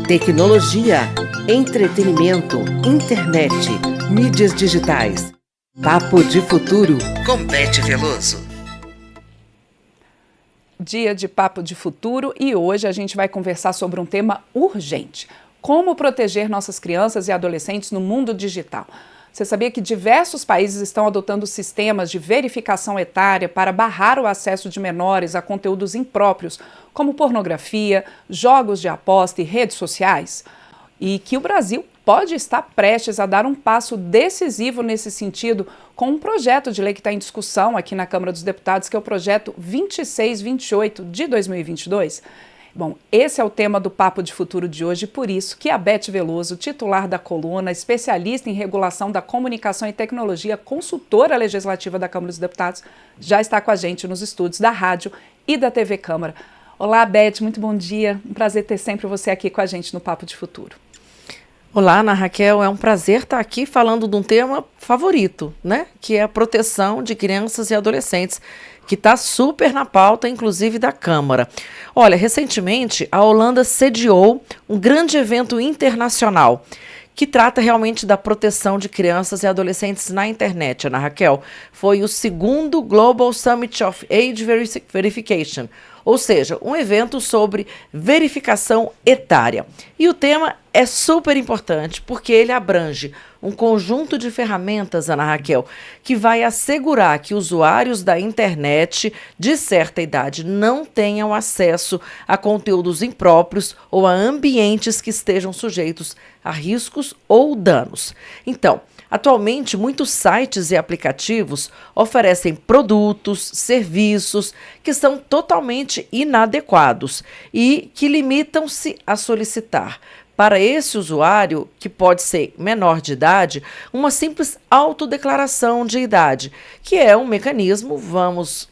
Tecnologia, entretenimento, internet, mídias digitais. Papo de Futuro com Beth Veloso. Dia de Papo de Futuro e hoje a gente vai conversar sobre um tema urgente: como proteger nossas crianças e adolescentes no mundo digital. Você sabia que diversos países estão adotando sistemas de verificação etária para barrar o acesso de menores a conteúdos impróprios, como pornografia, jogos de aposta e redes sociais? E que o Brasil pode estar prestes a dar um passo decisivo nesse sentido com um projeto de lei que está em discussão aqui na Câmara dos Deputados, que é o projeto 2628 de 2022. Bom, esse é o tema do Papo de Futuro de hoje, por isso que a Beth Veloso, titular da coluna, especialista em regulação da comunicação e tecnologia, consultora legislativa da Câmara dos Deputados, já está com a gente nos estúdios da rádio e da TV Câmara. Olá, Beth, muito bom dia. Um prazer ter sempre você aqui com a gente no Papo de Futuro. Olá, Ana Raquel, é um prazer estar aqui falando de um tema favorito, né? Que é a proteção de crianças e adolescentes, que está super na pauta, inclusive da Câmara. Olha, recentemente a Holanda sediou um grande evento internacional que trata realmente da proteção de crianças e adolescentes na internet, Ana Raquel. Foi o segundo Global Summit of Age Verification, ou seja, um evento sobre verificação etária. E o tema é super importante porque ele abrange um conjunto de ferramentas, Ana Raquel, que vai assegurar que usuários da internet de certa idade não tenham acesso a conteúdos impróprios ou a ambientes que estejam sujeitos a riscos ou danos. Então, atualmente, muitos sites e aplicativos oferecem produtos, serviços que são totalmente inadequados e que limitam-se a solicitar para esse usuário, que pode ser menor de idade, uma simples autodeclaração de idade, que é um mecanismo, vamos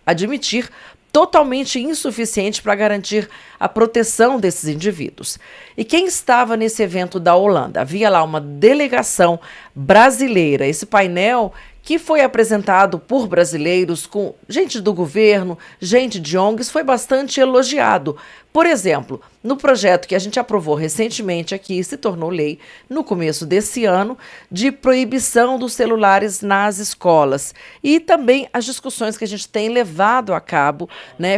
admitir, totalmente insuficiente para garantir a proteção desses indivíduos. E quem estava nesse evento da Holanda? Havia lá uma delegação brasileira. Esse painel que foi apresentado por brasileiros, com gente do governo, gente de ONGs, foi bastante elogiado. Por exemplo, no projeto que a gente aprovou recentemente aqui, se tornou lei no começo desse ano, de proibição dos celulares nas escolas. E também as discussões que a gente tem levado a cabo,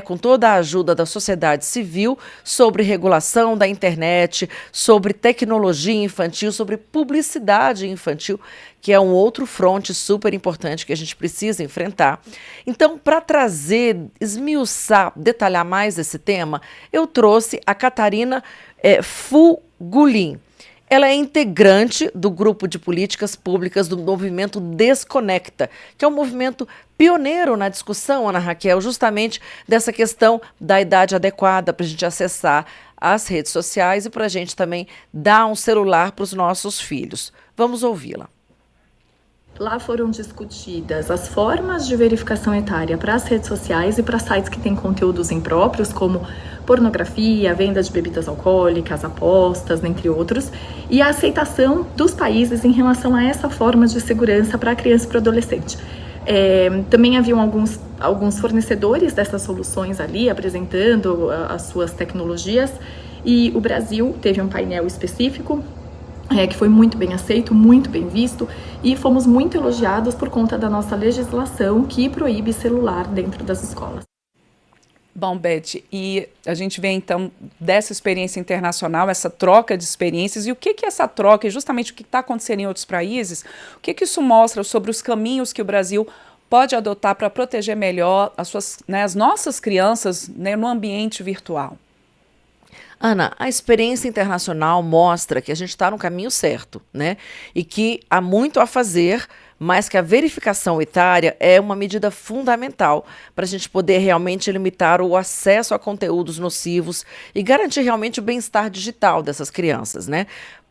com toda a ajuda da sociedade civil, sobre regulação da internet, sobre tecnologia infantil, sobre publicidade infantil, que é um outro fronte super importante que a gente precisa enfrentar. Então, para trazer, esmiuçar, detalhar mais esse tema, eu trouxe a Catarina Fugulin. Ela é integrante do grupo de políticas públicas do movimento Desconecta, que é um movimento pioneiro na discussão, Ana Raquel, justamente dessa questão da idade adequada para a gente acessar as redes sociais e para a gente também dar um celular para os nossos filhos. Vamos ouvi-la. Lá foram discutidas as formas de verificação etária para as redes sociais e para sites que têm conteúdos impróprios, como pornografia, venda de bebidas alcoólicas, apostas, entre outros, e a aceitação dos países em relação a essa forma de segurança para a criança e para o adolescente. Também haviam alguns fornecedores dessas soluções ali, apresentando as suas tecnologias, e o Brasil teve um painel específico, que foi muito bem aceito, muito bem visto, e fomos muito elogiados por conta da nossa legislação que proíbe celular dentro das escolas. Bom, Beth, e a gente vê então dessa experiência internacional, essa troca de experiências, e o que essa troca, e justamente o que está acontecendo em outros países, o que isso mostra sobre os caminhos que o Brasil pode adotar para proteger melhor as nossas crianças no ambiente virtual? Ana, a experiência internacional mostra que a gente está no caminho certo, e que há muito a fazer, mas que a verificação etária é uma medida fundamental para a gente poder realmente limitar o acesso a conteúdos nocivos e garantir realmente o bem-estar digital dessas crianças,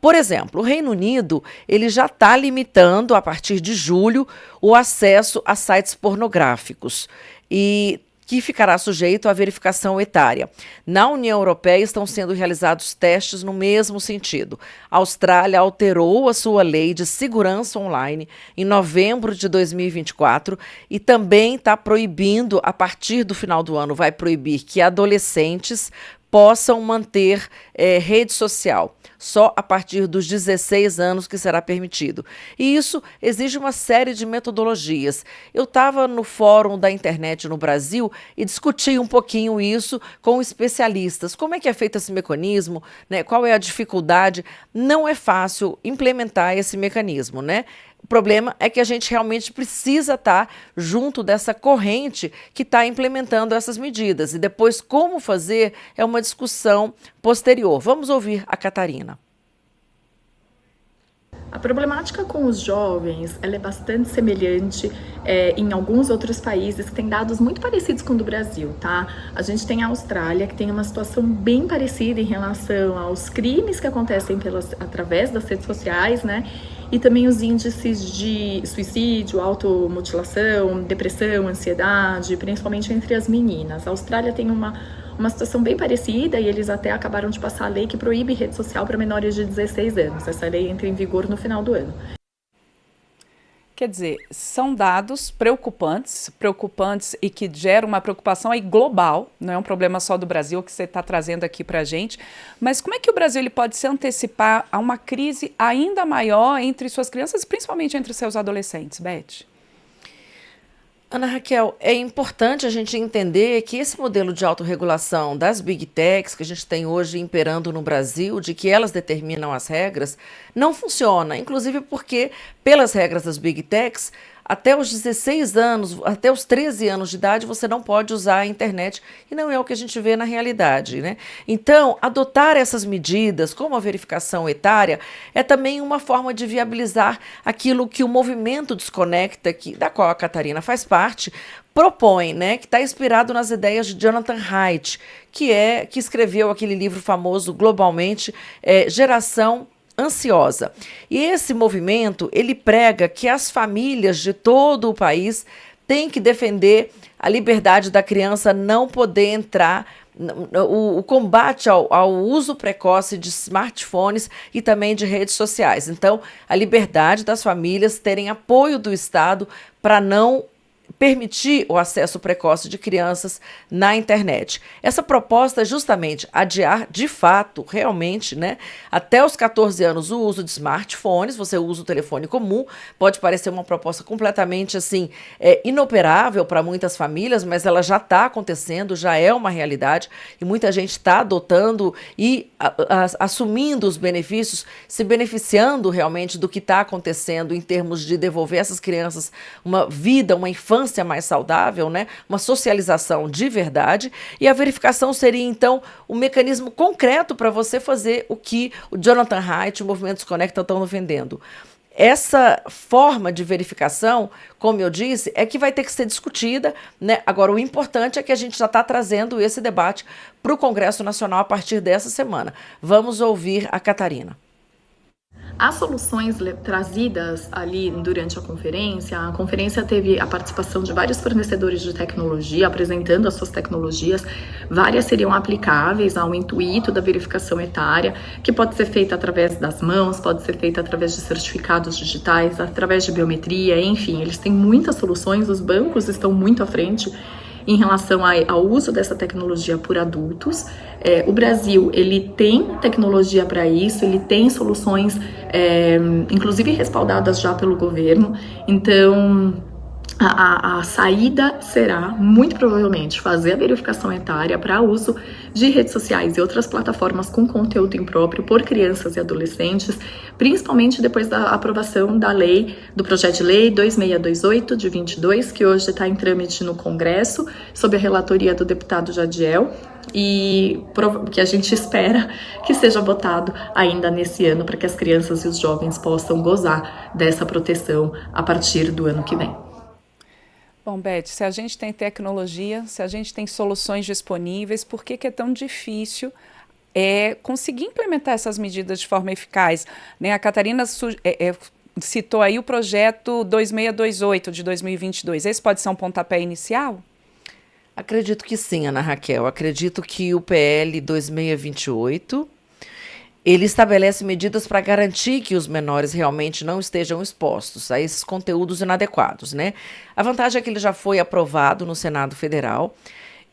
Por exemplo, o Reino Unido, ele já está limitando, a partir de julho, o acesso a sites pornográficos e que ficará sujeito à verificação etária. Na União Europeia estão sendo realizados testes no mesmo sentido. A Austrália alterou a sua lei de segurança online em novembro de 2024 e também está proibindo, a partir do final do ano, vai proibir que adolescentes possam manter rede social. Só a partir dos 16 anos que será permitido. E isso exige uma série de metodologias. Eu estava no Fórum da Internet no Brasil e discuti um pouquinho isso com especialistas. Como é que é feito esse mecanismo, né? Qual é a dificuldade? Não é fácil implementar esse mecanismo, né? O problema é que a gente realmente precisa estar junto dessa corrente que está implementando essas medidas. E depois como fazer é uma discussão posterior. Vamos ouvir a Catarina. A problemática com os jovens ela é bastante semelhante em alguns outros países que têm dados muito parecidos com o do Brasil, tá? A gente tem a Austrália, que tem uma situação bem parecida em relação aos crimes que acontecem através das redes sociais, né? E também os índices de suicídio, automutilação, depressão, ansiedade, principalmente entre as meninas. A Austrália tem uma situação bem parecida e eles até acabaram de passar a lei que proíbe rede social para menores de 16 anos. Essa lei entra em vigor no final do ano. Quer dizer, são dados preocupantes e que geram uma preocupação aí global, não é um problema só do Brasil que você está trazendo aqui para a gente, mas como é que o Brasil ele pode se antecipar a uma crise ainda maior entre suas crianças, principalmente entre seus adolescentes, Beth? Ana Raquel, é importante a gente entender que esse modelo de autorregulação das Big Techs que a gente tem hoje imperando no Brasil, de que elas determinam as regras, não funciona. Inclusive porque, pelas regras das Big Techs, até os 16 anos, até os 13 anos de idade, você não pode usar a internet e não é o que a gente vê na realidade, né? Então, adotar essas medidas, como a verificação etária, é também uma forma de viabilizar aquilo que o movimento Desconecta, da qual a Catarina faz parte, propõe, né? Que está inspirado nas ideias de Jonathan Haidt, que escreveu aquele livro famoso globalmente, Geração Ansiosa. E esse movimento, ele prega que as famílias de todo o país têm que defender a liberdade da criança não poder entrar, o combate ao uso precoce de smartphones e também de redes sociais. Então, a liberdade das famílias terem apoio do Estado para não permitir o acesso precoce de crianças na internet. Essa proposta é justamente adiar, de fato, realmente, né, até os 14 anos o uso de smartphones. Você usa o telefone comum, pode parecer uma proposta completamente assim, inoperável para muitas famílias, mas ela já está acontecendo, já é uma realidade e muita gente está adotando e assumindo os benefícios, se beneficiando realmente do que está acontecendo em termos de devolver essas crianças uma vida, uma infância mais saudável, né? Uma socialização de verdade, e a verificação seria então o mecanismo concreto para você fazer o que o Jonathan Haidt e o Movimento Desconecta estão vendendo. Essa forma de verificação, como eu disse, é que vai ter que ser discutida, né? Agora, o importante é que a gente já está trazendo esse debate para o Congresso Nacional a partir dessa semana. Vamos ouvir a Catarina. As soluções trazidas ali durante a conferência teve a participação de vários fornecedores de tecnologia, apresentando as suas tecnologias. Várias seriam aplicáveis ao intuito da verificação etária, que pode ser feita através das mãos, pode ser feita através de certificados digitais, através de biometria, enfim, eles têm muitas soluções, os bancos estão muito à frente em relação ao uso dessa tecnologia por adultos. O Brasil, ele tem tecnologia para isso, ele tem soluções, inclusive respaldadas já pelo governo. Então, a saída será, muito provavelmente, fazer a verificação etária para uso de redes sociais e outras plataformas com conteúdo impróprio por crianças e adolescentes, principalmente depois da aprovação da lei, do projeto de lei 2628 de 22, que hoje está em trâmite no Congresso, sob a relatoria do deputado Jadiel, e que a gente espera que seja votado ainda nesse ano para que as crianças e os jovens possam gozar dessa proteção a partir do ano que vem. Bom, Beth, se a gente tem tecnologia, se a gente tem soluções disponíveis, por que é tão difícil conseguir implementar essas medidas de forma eficaz? Né? A Catarina citou aí o projeto 2628 de 2022. Esse pode ser um pontapé inicial? Acredito que sim, Ana Raquel. Acredito que o PL 2628... ele estabelece medidas para garantir que os menores realmente não estejam expostos a esses conteúdos inadequados, né? A vantagem é que ele já foi aprovado no Senado Federal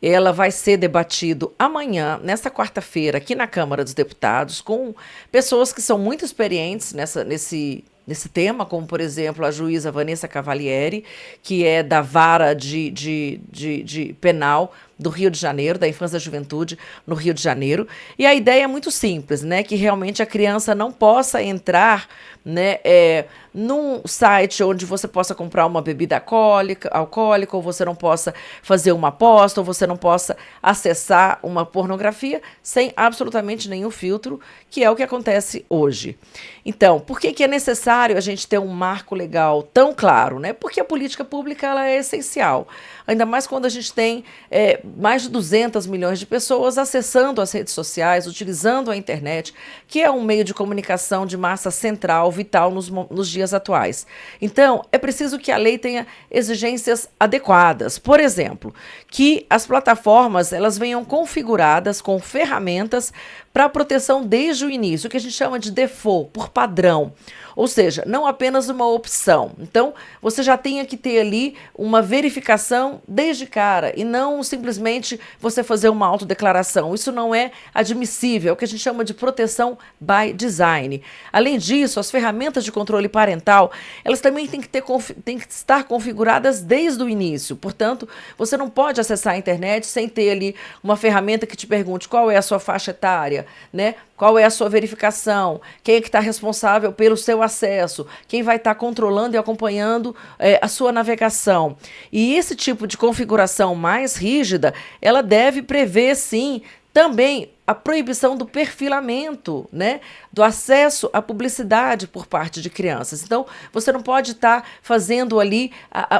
ela vai ser debatido amanhã, nesta quarta-feira, aqui na Câmara dos Deputados, com pessoas que são muito experientes nesse tema, como, por exemplo, a juíza Vanessa Cavalieri, que é da Vara de Penal do Rio de Janeiro, da Infância e da Juventude no Rio de Janeiro. E a ideia é muito simples, né, que realmente a criança não possa entrar, né, num site onde você possa comprar uma bebida alcoólica, ou você não possa fazer uma aposta, ou você não possa acessar uma pornografia sem absolutamente nenhum filtro, que é o que acontece hoje. Então, por que é necessário a gente ter um marco legal tão claro, né? Porque a política pública ela é essencial, ainda mais quando a gente tem mais de 200 milhões de pessoas acessando as redes sociais, utilizando a internet, que é um meio de comunicação de massa central, vital nos dias atuais. Então, é preciso que a lei tenha exigências adequadas. Por exemplo, que as plataformas elas venham configuradas com ferramentas para proteção desde o início, o que a gente chama de default, por padrão. Ou seja, não apenas uma opção. Então, você já tem que ter ali uma verificação desde cara e não simplesmente você fazer uma autodeclaração. Isso não é admissível, é o que a gente chama de proteção by design. Além disso, as ferramentas de controle parental, elas também têm que estar configuradas desde o início. Portanto, você não pode acessar a internet sem ter ali uma ferramenta que te pergunte qual é a sua faixa etária, né? Qual é a sua verificação, quem é que está responsável pelo seu acesso, quem vai estar controlando e acompanhando a sua navegação. E esse tipo de configuração mais rígida, ela deve prever, sim, também a proibição do perfilamento, né, do acesso à publicidade por parte de crianças. Então, você não pode estar fazendo ali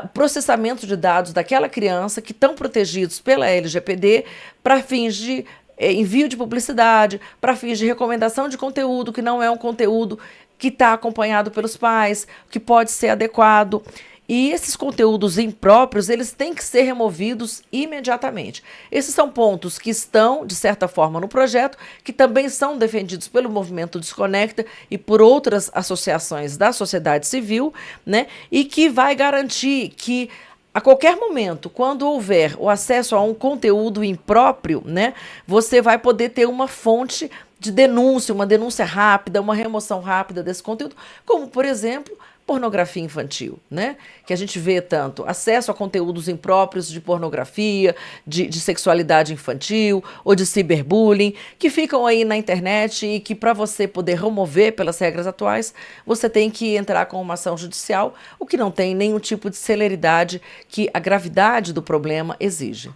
o processamento de dados daquela criança que estão protegidos pela LGPD para fins de envio de publicidade, para fins de recomendação de conteúdo que não é um conteúdo que está acompanhado pelos pais, que pode ser adequado. E esses conteúdos impróprios, eles têm que ser removidos imediatamente. Esses são pontos que estão, de certa forma, no projeto, que também são defendidos pelo Movimento Desconecta e por outras associações da sociedade civil, né? E que vai garantir que a qualquer momento, quando houver o acesso a um conteúdo impróprio, né, você vai poder ter uma fonte de denúncia, uma denúncia rápida, uma remoção rápida desse conteúdo, como, por exemplo, pornografia infantil, né? Que a gente vê tanto acesso a conteúdos impróprios de pornografia, de sexualidade infantil ou de ciberbullying, que ficam aí na internet e que para você poder remover pelas regras atuais, você tem que entrar com uma ação judicial, o que não tem nenhum tipo de celeridade que a gravidade do problema exige.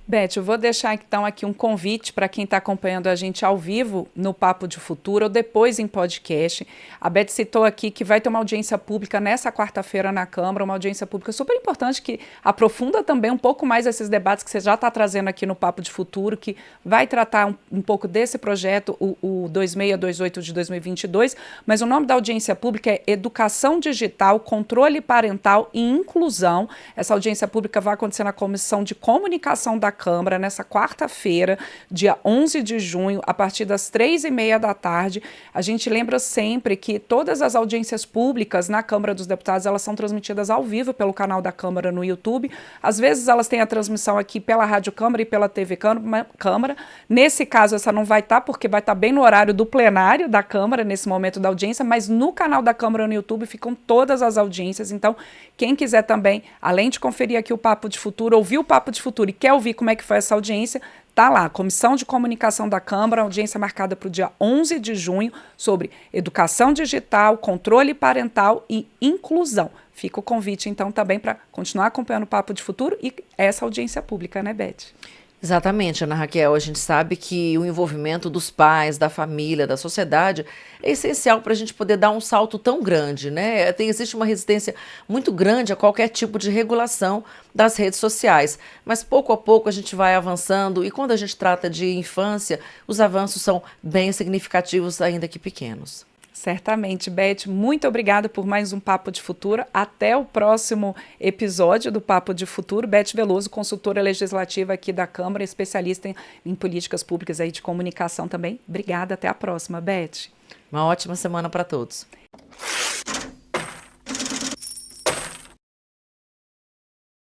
Beth, eu vou deixar então aqui um convite para quem está acompanhando a gente ao vivo no Papo de Futuro ou depois em podcast. A Beth citou aqui que vai ter uma audiência pública nessa quarta-feira na Câmara, uma audiência pública super importante que aprofunda também um pouco mais esses debates que você já está trazendo aqui no Papo de Futuro, que vai tratar um pouco desse projeto, o 2628 de 2022, mas o nome da audiência pública é Educação Digital, Controle Parental e Inclusão. Essa audiência pública vai acontecer na Comissão de Comunicação da Câmara nessa quarta-feira, dia 11 de junho, a partir das 3h30 da tarde. A gente lembra sempre que todas as audiências públicas na Câmara dos Deputados, elas são transmitidas ao vivo pelo canal da Câmara no YouTube. Às vezes elas têm a transmissão aqui pela Rádio Câmara e pela TV Câmara. Nesse caso, essa não vai estar, porque vai estar bem no horário do plenário da Câmara, nesse momento da audiência, mas no canal da Câmara no YouTube ficam todas as audiências. Então, quem quiser também, além de conferir aqui o Papo de Futuro, ouvir o Papo de Futuro e quer ouvir como é que foi essa audiência, tá lá, Comissão de Comunicação da Câmara, audiência marcada para o dia 11 de junho, sobre educação digital, controle parental e inclusão. Fica o convite, então, também para continuar acompanhando o Papo de Futuro e essa audiência pública, né, Beth? Exatamente, Ana Raquel. A gente sabe que o envolvimento dos pais, da família, da sociedade é essencial para a gente poder dar um salto tão grande, né? Existe uma resistência muito grande a qualquer tipo de regulação das redes sociais, mas pouco a pouco a gente vai avançando e quando a gente trata de infância, os avanços são bem significativos, ainda que pequenos. Certamente, Beth, muito obrigada por mais um Papo de Futuro. Até o próximo episódio do Papo de Futuro. Beth Veloso, consultora legislativa aqui da Câmara, especialista em políticas públicas aí de comunicação também. Obrigada, até a próxima, Beth. Uma ótima semana para todos.